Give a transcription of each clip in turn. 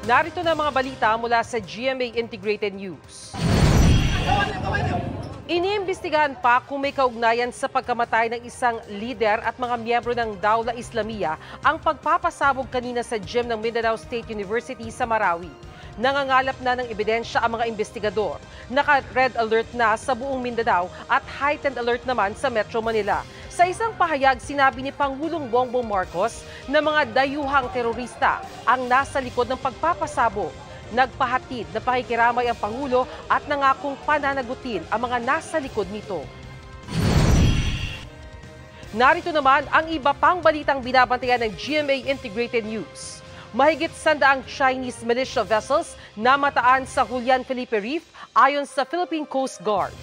Narito na mga balita mula sa GMA Integrated News. Iniimbestigahan pa kung may kaugnayan sa pagkamatay ng isang lider at mga miyembro ng Dawla Islamiyya ang pagpapasabog kanina sa gym ng Mindanao State University sa Marawi. Nangangalap na ng ebidensya ang mga investigador. Naka-red alert na sa buong Mindanao at heightened alert naman sa Metro Manila. Sa isang pahayag, sinabi ni Pangulong Bongbong Marcos na mga dayuhang terorista ang nasa likod ng pagpapasabog. Nagpahatid na pakikiramay ang Pangulo at nangakong pananagutin ang mga nasa likod nito. Narito naman ang iba pang balitang binabantayan ng GMA Integrated News. Mahigit 100 Chinese militia vessels namataan sa Julian Felipe Reef ayon sa Philippine Coast Guard.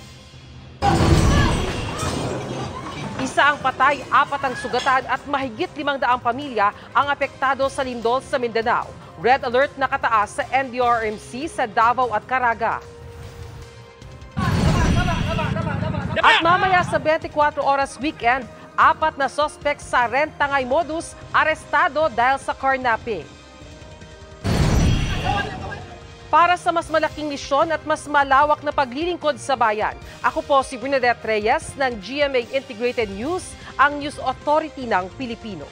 Isa ang patay, 4 ang sugatan at mahigit 500 pamilya ang apektado sa lindol sa Mindanao. Red alert nakataas sa NDRMC sa Davao at Caraga. At mamaya sa 24 oras weekend, 4 na suspects sa Rentangay modus arestado dahil sa carnapping. Para sa mas malaking misyon at mas malawak na paglilingkod sa bayan, ako po si Bernadette Reyes ng GMA Integrated News, ang News Authority ng Pilipino.